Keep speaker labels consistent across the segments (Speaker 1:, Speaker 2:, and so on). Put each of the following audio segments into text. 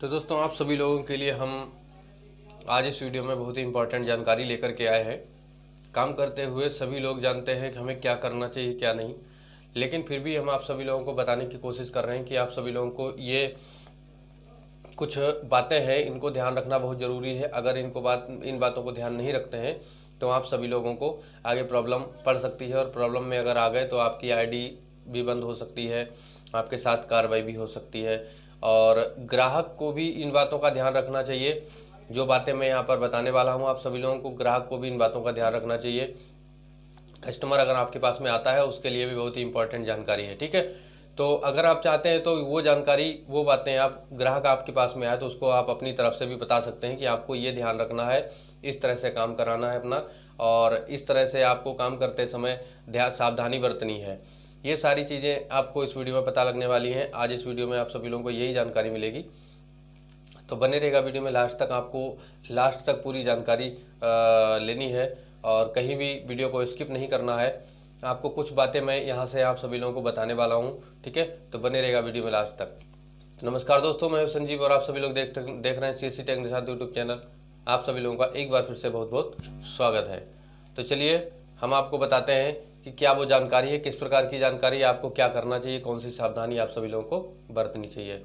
Speaker 1: तो दोस्तों, आप सभी लोगों के लिए हम आज इस वीडियो में बहुत ही इम्पोर्टेंट जानकारी लेकर के आए हैं। काम करते हुए सभी लोग जानते हैं कि हमें क्या करना चाहिए क्या नहीं, लेकिन फिर भी हम आप सभी लोगों को बताने की कोशिश कर रहे हैं कि आप सभी लोगों को ये कुछ बातें हैं, इनको ध्यान रखना बहुत ज़रूरी है। अगर इन बातों को ध्यान नहीं रखते हैं तो आप सभी लोगों को आगे प्रॉब्लम पड़ सकती है, और प्रॉब्लम में अगर आ गए तो आपकी आईडी भी बंद हो सकती है, आपके साथ कार्रवाई भी हो सकती है। और ग्राहक को भी इन बातों का ध्यान रखना चाहिए। जो बातें मैं यहाँ पर बताने वाला हूँ, आप सभी लोगों को, ग्राहक को भी इन बातों का ध्यान रखना चाहिए। कस्टमर अगर आपके पास में आता है उसके लिए भी बहुत ही इंपॉर्टेंट जानकारी है, ठीक है। तो अगर आप चाहते हैं तो वो जानकारी, वो बातें, आप ग्राहक आपके पास में आए तो उसको आप अपनी तरफ से भी बता सकते हैं कि आपको ये ध्यान रखना है, इस तरह से काम कराना है अपना, और इस तरह से आपको काम करते समय सावधानी बरतनी है। ये सारी चीज़ें आपको इस वीडियो में पता लगने वाली हैं। आज इस वीडियो में आप सभी लोगों को यही जानकारी मिलेगी, तो बने रहेगा वीडियो में लास्ट तक। आपको लास्ट तक पूरी जानकारी लेनी है और कहीं भी वीडियो को स्किप नहीं करना है। आपको कुछ बातें मैं यहाँ से आप सभी लोगों को बताने वाला हूँ, ठीक है। तो बने रहेगा वीडियो में लास्ट तक। नमस्कार दोस्तों, मैं संजीव और आप सभी लोग देख रहे हैं CSC tech Nishad YouTube channel. आप सभी लोगों का एक बार फिर से बहुत बहुत स्वागत है। तो चलिए हम आपको बताते हैं कि क्या वो जानकारी है, किस प्रकार की जानकारी है, आपको क्या करना चाहिए, कौन सी सावधानी आप सभी लोगों को बरतनी चाहिए।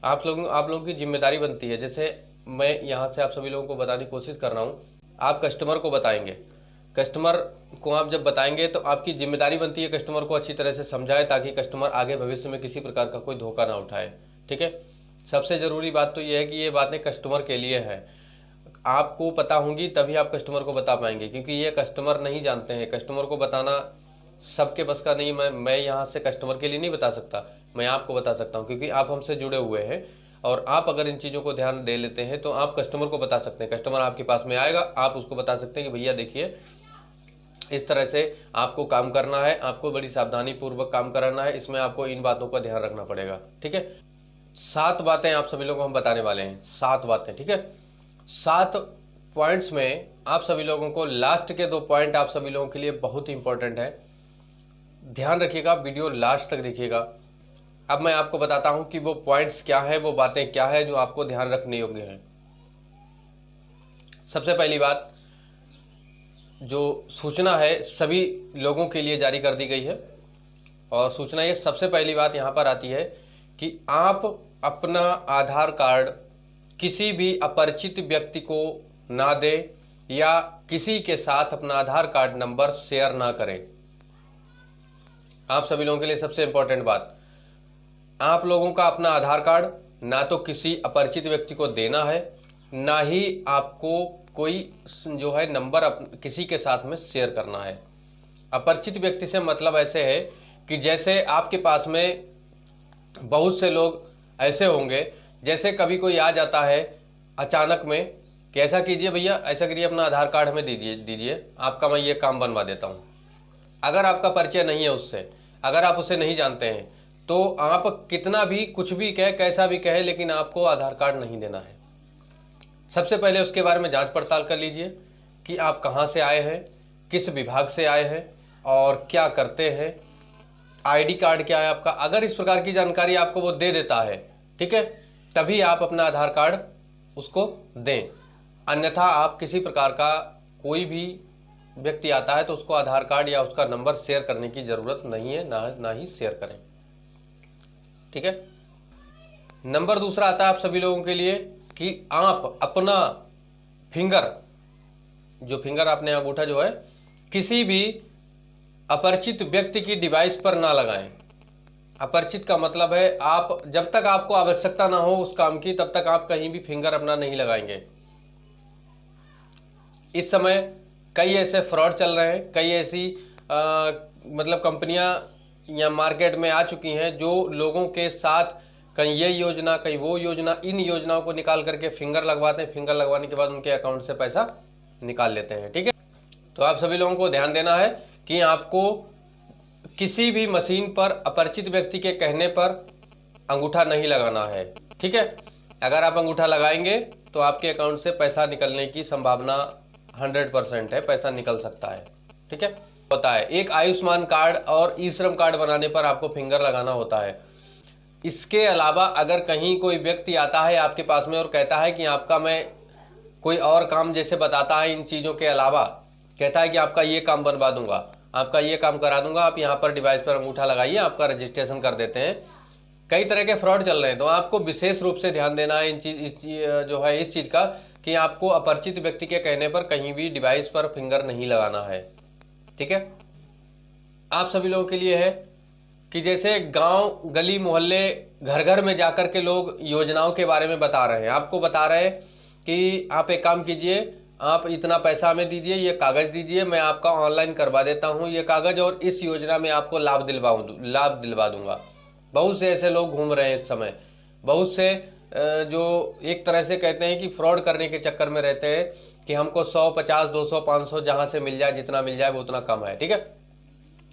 Speaker 1: आप लोगों की जिम्मेदारी बनती है, जैसे मैं यहाँ से आप सभी लोगों को बताने की कोशिश कर रहा हूँ। आप कस्टमर को बताएंगे, कस्टमर को आप जब बताएंगे तो आपकी जिम्मेदारी बनती है कस्टमर को अच्छी तरह से समझाए, ताकि कस्टमर आगे भविष्य में किसी प्रकार का कोई धोखा ना उठाए, ठीक है। सबसे ज़रूरी बात तो ये है कि ये बातें कस्टमर के लिए है। आपको पता होंगी तभी आप कस्टमर को बता पाएंगे, क्योंकि ये कस्टमर नहीं जानते हैं। कस्टमर को बताना सबके बस का नहीं। मैं यहाँ से कस्टमर के लिए नहीं बता सकता, मैं आपको बता सकता हूँ, क्योंकि आप हमसे जुड़े हुए हैं। और आप अगर इन चीज़ों को ध्यान दे लेते हैं तो आप कस्टमर को बता सकते हैं। कस्टमर आपके पास में आएगा, आप उसको बता सकते हैं कि भैया देखिए, इस तरह से आपको काम करना है, आपको बड़ी सावधानी पूर्वक काम कराना है, इसमें आपको इन बातों का ध्यान रखना पड़ेगा, ठीक है। 7 बातें आप सभी लोगों को हम बताने वाले हैं, 7 बातें, ठीक है। 7 पॉइंट्स में आप सभी लोगों को लास्ट के 2 पॉइंट आप सभी लोगों के लिए बहुत ही इंपॉर्टेंट है। ध्यान रखिएगा, वीडियो लास्ट तक देखिएगा। अब मैं आपको बताता हूं कि वो पॉइंट्स क्या है, वो बातें क्या है जो आपको ध्यान रखने योग्य है। सबसे पहली बात, जो सूचना है सभी लोगों के लिए जारी कर दी गई है, और सूचना ये सबसे पहली बात यहाँ पर आती है कि आप अपना आधार कार्ड किसी भी अपरिचित व्यक्ति को ना दें, या किसी के साथ अपना आधार कार्ड नंबर शेयर ना करें। आप सभी लोगों के लिए सबसे इंपॉर्टेंट बात, आप लोगों का अपना आधार कार्ड ना तो किसी अपरिचित व्यक्ति को देना है, ना ही आपको कोई जो है नंबर किसी के साथ में शेयर करना है। अपरिचित व्यक्ति से मतलब ऐसे है कि जैसे आपके पास में बहुत से लोग ऐसे होंगे, जैसे कभी कोई आ जाता है अचानक में कि ऐसा कीजिए भैया, ऐसा करिए, अपना आधार कार्ड हमें दीजिए, आपका मैं ये काम बनवा देता हूँ। अगर आपका परिचय नहीं है उससे, अगर आप उसे नहीं जानते हैं, तो आप कितना भी कुछ भी कहे, कैसा भी कहे, लेकिन आपको आधार कार्ड नहीं देना है। सबसे पहले उसके बारे में जांच पड़ताल कर लीजिए कि आप कहाँ से आए हैं, किस विभाग से आए हैं और क्या करते हैं, आईडी कार्ड क्या है आपका। अगर इस प्रकार की जानकारी आपको वो दे देता है, ठीक है, तभी आप अपना आधार कार्ड उसको दें। अन्यथा आप किसी प्रकार का, कोई भी व्यक्ति आता है तो उसको आधार कार्ड या उसका नंबर शेयर करने की ज़रूरत नहीं है, ना ही शेयर करें, ठीक है। नंबर दूसरा आता है आप सभी लोगों के लिए कि आप अपना फिंगर, जो फिंगर आपने अंगूठा जो है, किसी भी अपरिचित व्यक्ति की डिवाइस पर ना लगाएं। अपरिचित का मतलब है आप, जब तक आपको आवश्यकता ना हो उस काम की, तब तक आप कहीं भी फिंगर अपना नहीं लगाएंगे। इस समय कई ऐसे फ्रॉड चल रहे हैं, कई ऐसी मतलब कंपनियां या मार्केट में आ चुकी हैं जो लोगों के साथ कहीं ये योजना, कहीं वो योजना, इन योजनाओं को निकाल करके फिंगर लगवाते हैं। फिंगर लगवाने के बाद उनके अकाउंट से पैसा निकाल लेते हैं, ठीक है। तो आप सभी लोगों को ध्यान देना है कि आपको किसी भी मशीन पर अपरिचित व्यक्ति के कहने पर अंगूठा नहीं लगाना है, ठीक है। अगर आप अंगूठा लगाएंगे तो आपके अकाउंट से पैसा निकलने की संभावना 100% है, पैसा निकल सकता है, ठीक है। होता है एक आयुष्मान कार्ड और ई श्रम कार्ड बनाने पर आपको फिंगर लगाना होता है। इसके अलावा अगर कहीं कोई व्यक्ति आता है आपके पास में और कहता है कि आपका मैं कोई और काम जैसे बताता है, इन चीज़ों के अलावा कहता है कि आपका ये काम बनवा दूंगा, आपका ये काम करा दूंगा, आप यहाँ पर डिवाइस पर अंगूठा लगाइए, आपका रजिस्ट्रेशन कर देते हैं, कई तरह के फ्रॉड चल रहे हैं। तो आपको विशेष रूप से ध्यान देना है इस चीज़ का कि आपको अपरिचित व्यक्ति के कहने पर कहीं भी डिवाइस पर फिंगर नहीं लगाना है। ठीक है। आप सभी लोगों के लिए है कि जैसे गांव गली मोहल्ले घर घर में जाकर के लोग योजनाओं के बारे में बता रहे हैं, आपको बता रहे हैं कि आप एक काम कीजिए, आप इतना पैसा हमें दीजिए, ये कागज़ दीजिए, मैं आपका ऑनलाइन करवा देता हूँ ये कागज़, और इस योजना में आपको लाभ दिलवा दूंगा। बहुत से ऐसे लोग घूम रहे हैं इस समय, बहुत से जो एक तरह से कहते हैं कि फ्रॉड करने के चक्कर में रहते हैं कि हमको 100, 50, 200, 500 जहाँ से मिल जाए, जितना मिल जाए वो उतना कम है। ठीक है।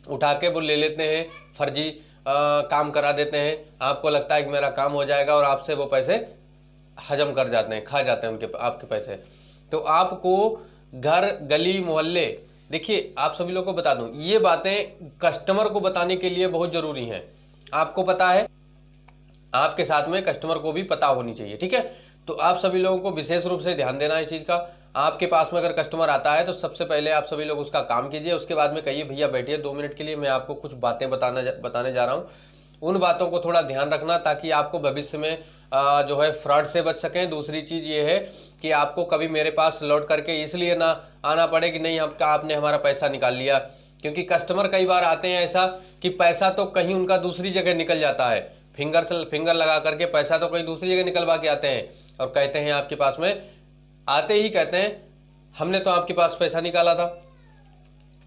Speaker 1: उठा के वो ले लेते हैं, फर्जी काम करा देते हैं, आपको लगता है कि मेरा काम हो जाएगा और आपसे वो पैसे हजम कर जाते हैं, खा जाते हैं आपके पैसे। तो आपको घर गली मोहल्ले, देखिए आप सभी लोगों को बता दूं, ये बातें कस्टमर को बताने के लिए बहुत ज़रूरी हैं। आपको पता है, आपके साथ में कस्टमर को भी पता होनी चाहिए। ठीक है। तो आप सभी लोगों को विशेष रूप से ध्यान देना है इस चीज़ का। आपके पास में अगर कस्टमर आता है तो सबसे पहले आप सभी लोग उसका काम कीजिए, उसके बाद में कहिए भैया बैठिए 2 मिनट के लिए, मैं आपको कुछ बातें बताने जा रहा हूँ। उन बातों को थोड़ा ध्यान रखना ताकि आपको भविष्य में जो है फ्रॉड से बच सकें। दूसरी चीज़ ये है कि आपको कभी मेरे पास लौट करके इसलिए ना आना पड़े कि नहीं आपने हमारा पैसा निकाल लिया, क्योंकि कस्टमर कई बार आते हैं ऐसा कि पैसा तो कहीं उनका दूसरी जगह निकल जाता है, फिंगर लगा करके पैसा तो कहीं दूसरी जगह निकलवा के आते हैं और कहते हैं आपके पास में, आते ही कहते हैं हमने तो आपके पास पैसा निकाला था,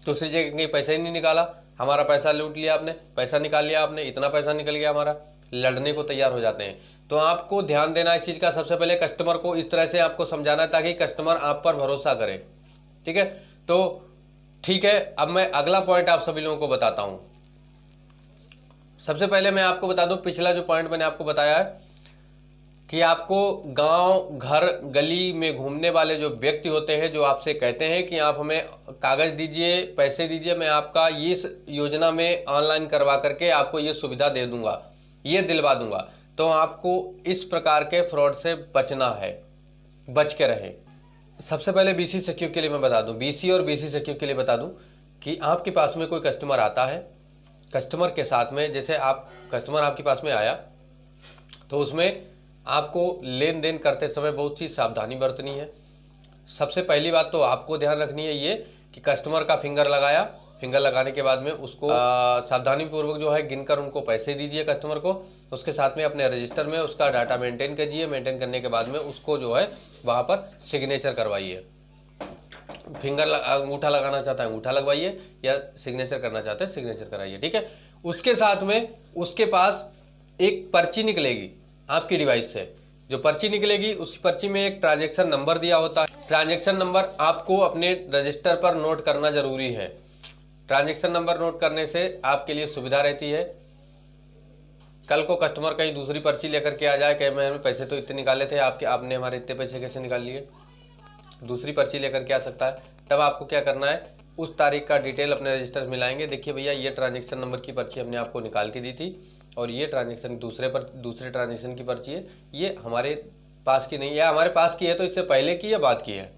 Speaker 1: दूसरी जगह कहीं पैसा ही नहीं निकाला, हमारा पैसा लूट लिया आपने, पैसा निकाल लिया आपने, इतना पैसा निकल गया हमारा, लड़ने को तैयार हो जाते हैं। तो आपको ध्यान देना इस चीज़ का, सबसे पहले कस्टमर को इस तरह से आपको समझाना है ताकि कस्टमर आप पर भरोसा करे। ठीक है। तो ठीक है, अब मैं अगला पॉइंट आप सभी लोगों को बताता हूं। सबसे पहले मैं आपको बता दूं, पिछला जो पॉइंट मैंने आपको बताया है कि आपको गांव घर गली में घूमने वाले जो व्यक्ति होते हैं, जो आपसे कहते हैं कि आप हमें कागज़ दीजिए, पैसे दीजिए, मैं आपका इस योजना में ऑनलाइन करवा करके आपको ये सुविधा दे दूंगा, ये दिलवा दूंगा, तो आपको इस प्रकार के फ्रॉड से बचना है, बच के रहें। सबसे पहले बीसी सखियों के लिए मैं बता दूं, बीसी और बीसी सखियों के लिए बता दूं कि आपके पास में कोई कस्टमर आता है, कस्टमर के साथ में जैसे कस्टमर आपके पास में आया तो उसमें आपको लेन देन करते समय बहुत सी सावधानी बरतनी है। सबसे पहली बात तो आपको ध्यान रखनी है ये कि कस्टमर का फिंगर लगाया, फिंगर लगाने के बाद में उसको सावधानी पूर्वक जो है गिनकर उनको पैसे दीजिए कस्टमर को, उसके साथ में अपने रजिस्टर में उसका डाटा मेंटेन कीजिए, मेंटेन करने के बाद में उसको जो है वहाँ पर सिग्नेचर करवाइए। अंगूठा लगाना चाहता है अंगूठा लगवाइए, या सिग्नेचर करना चाहते हैं सिग्नेचर कराइए। ठीक है। उसके साथ में उसके पास एक पर्ची निकलेगी आपकी डिवाइस से, जो पर्ची निकलेगी उस पर्ची में एक ट्रांजैक्शन नंबर दिया होता है। ट्रांजैक्शन नंबर आपको अपने रजिस्टर पर नोट करना जरूरी है। ट्रांजैक्शन नंबर नोट करने से आपके लिए सुविधा रहती है। कल को कस्टमर कहीं दूसरी पर्ची लेकर के आ जाए कि मैंने पैसे तो इतने निकाले थे, आपने हमारे इतने पैसे कैसे निकाल लिए, दूसरी पर्ची लेकर के आ सकता है। तब आपको क्या करना है, उस तारीख का डिटेल अपने रजिस्टर में लाएंगे, देखिए भैया ये ट्रांजैक्शन नंबर की पर्ची हमने आपको निकाल के दी थी और ये ट्रांजैक्शन दूसरे ट्रांजैक्शन की पर्ची है, ये हमारे पास की नहीं है, हमारे पास की है तो इससे पहले की या बाद की है,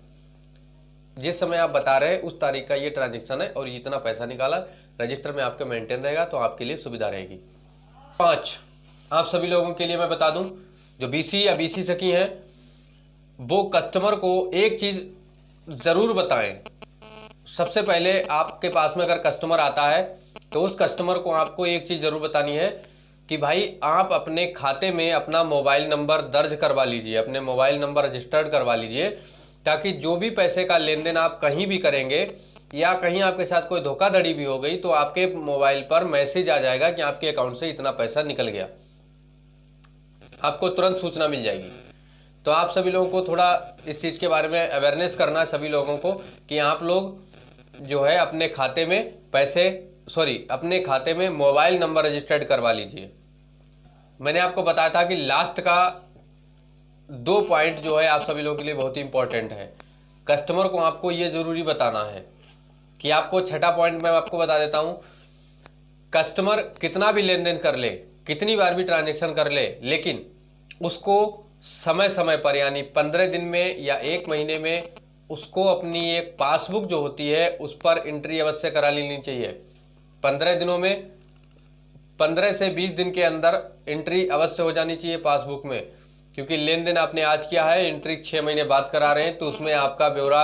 Speaker 1: जिस समय आप बता रहे हैं उस तारीख का ये ट्रांजैक्शन है और इतना पैसा निकाला, रजिस्टर में आपका मेंटेन रहेगा तो आपके लिए सुविधा रहेगी। 5, आप सभी लोगों के लिए मैं बता दूं, जो बीसी या बीसी सखी हैं वो कस्टमर को एक चीज जरूर बताएं। सबसे पहले आपके पास में अगर कस्टमर आता है तो उस कस्टमर को आपको एक चीज जरूर बतानी है कि भाई आप अपने खाते में अपना मोबाइल नंबर दर्ज करवा लीजिए, अपने मोबाइल नंबर रजिस्टर्ड करवा लीजिए, ताकि जो भी पैसे का लेन देन आप कहीं भी करेंगे या कहीं आपके साथ कोई धोखाधड़ी भी हो गई तो आपके मोबाइल पर मैसेज आ जाएगा कि आपके अकाउंट से इतना पैसा निकल गया, आपको तुरंत सूचना मिल जाएगी। तो आप सभी लोगों को थोड़ा इस चीज़ के बारे में अवेयरनेस करना है सभी लोगों को कि आप लोग जो है अपने खाते में मोबाइल नंबर रजिस्टर्ड करवा लीजिए। मैंने आपको बताया था कि लास्ट का 2 पॉइंट जो है आप सभी लोगों के लिए बहुत ही इंपॉर्टेंट है। कस्टमर को आपको ये ज़रूरी बताना है कि आपको 6ठा पॉइंट मैं आपको बता देता हूँ, कस्टमर कितना भी लेन देन कर ले, कितनी बार भी ट्रांजेक्शन कर ले, लेकिन उसको समय समय पर यानी 15 दिन में या 1 महीने में उसको अपनी एक पासबुक जो होती है उस पर एंट्री अवश्य करा लेनी चाहिए। 15 दिनों में 15 से 20 दिन के अंदर एंट्री अवश्य हो जानी चाहिए पासबुक में, क्योंकि लेन देन आपने आज किया है, एंट्री 6 महीने बाद करा रहे हैं, तो उसमें आपका ब्यौरा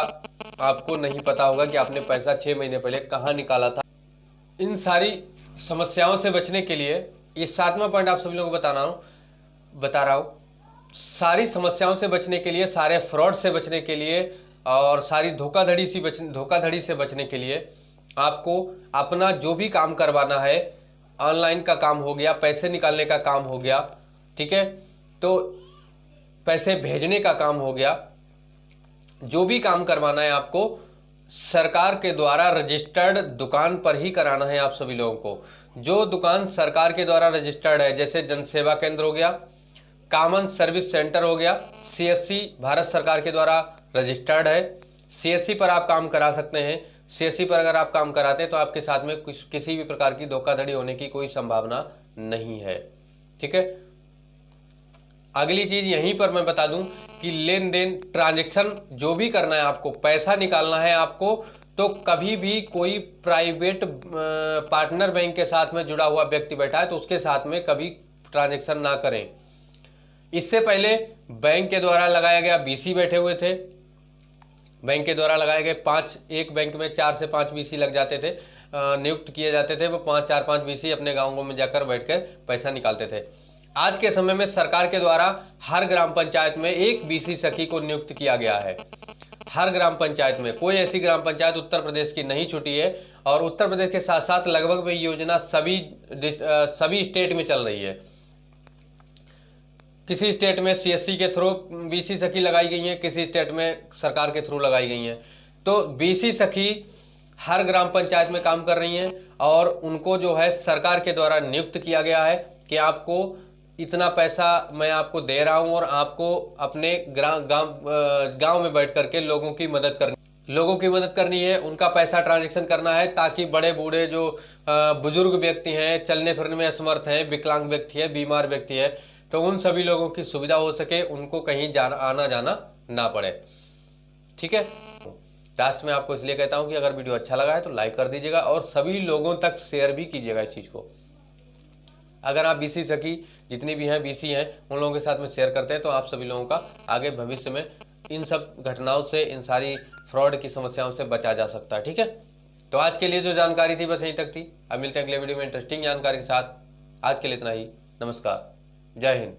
Speaker 1: आपको नहीं पता होगा कि आपने पैसा 6 महीने पहले कहाँ निकाला था। इन सारी समस्याओं से बचने के लिए ये 7वां पॉइंट आप सभी लोगों को बता रहा हूँ। सारी समस्याओं से बचने के लिए, सारे फ्रॉड से बचने के लिए और सारी धोखाधड़ी से बचने के लिए आपको अपना जो भी काम करवाना है, ऑनलाइन का काम हो गया, पैसे निकालने का काम हो गया, ठीक है, तो पैसे भेजने का काम हो गया, जो भी काम करवाना है आपको सरकार के द्वारा रजिस्टर्ड दुकान पर ही कराना है आप सभी लोगों को। जो दुकान सरकार के द्वारा रजिस्टर्ड है, जैसे जन सेवा केंद्र हो गया, कॉमन सर्विस सेंटर हो गया, सीएससी भारत सरकार के द्वारा रजिस्टर्ड है, सीएससी पर आप काम करा सकते हैं। सीएससी पर अगर आप काम कराते हैं तो आपके साथ में किसी भी प्रकार की धोखाधड़ी होने की कोई संभावना नहीं है, ठीक है। अगली चीज यहीं पर मैं बता दूं कि लेन देन ट्रांजैक्शन जो भी करना है आपको, पैसा निकालना है आपको, तो कभी भी कोई प्राइवेट पार्टनर बैंक के साथ में जुड़ा हुआ व्यक्ति बैठा है तो उसके साथ में कभी ट्रांजैक्शन ना करें। इससे पहले बैंक के द्वारा लगाया गया बीसी बैठे हुए थे, बैंक के द्वारा लगाए गए 5, एक बैंक में 4 से 5 बीसी लग जाते थे, नियुक्त किए जाते थे, वो 4-5 बीसी अपने गाँवों में जाकर बैठकर पैसा निकालते थे। आज के समय में सरकार के द्वारा हर ग्राम पंचायत में एक बीसी सखी को नियुक्त किया गया है। हर ग्राम पंचायत में, कोई ऐसी ग्राम पंचायत उत्तर प्रदेश की नहीं छूटी है, और उत्तर प्रदेश के साथ साथ लगभग ये योजना सभी स्टेट में चल रही है। किसी स्टेट में सीएससी के थ्रू बीसी सखी लगाई गई है, किसी स्टेट में सरकार के थ्रू लगाई गई हैं। तो बीसी सखी हर ग्राम पंचायत में काम कर रही हैं और उनको जो है सरकार के द्वारा नियुक्त किया गया है कि आपको इतना पैसा मैं आपको दे रहा हूं और आपको अपने गांव में बैठ करके लोगों की मदद करनी है, उनका पैसा ट्रांजैक्शन करना है, ताकि बड़े बूढ़े जो बुजुर्ग व्यक्ति हैं, चलने फिरने में असमर्थ हैं, विकलांग व्यक्ति है, बीमार व्यक्ति है, तो उन सभी लोगों की सुविधा हो सके, उनको कहीं आना जाना ना पड़े, ठीक है। लास्ट में आपको इसलिए कहता हूं कि अगर वीडियो अच्छा लगा है तो लाइक कर दीजिएगा और सभी लोगों तक शेयर भी कीजिएगा इस चीज़ को। अगर आप बीसी सखी जितनी भी हैं, बीसी हैं, उन लोगों के साथ में शेयर करते हैं तो आप सभी लोगों का आगे भविष्य में इन सब घटनाओं से, इन सारी फ्रॉड की समस्याओं से बचा जा सकता है, ठीक है। तो आज के लिए जो जानकारी थी बस यहीं तक थी। अब मिलते हैं अगले वीडियो में इंटरेस्टिंग जानकारी के साथ। आज के लिए इतना ही। नमस्कार, जय हिंद।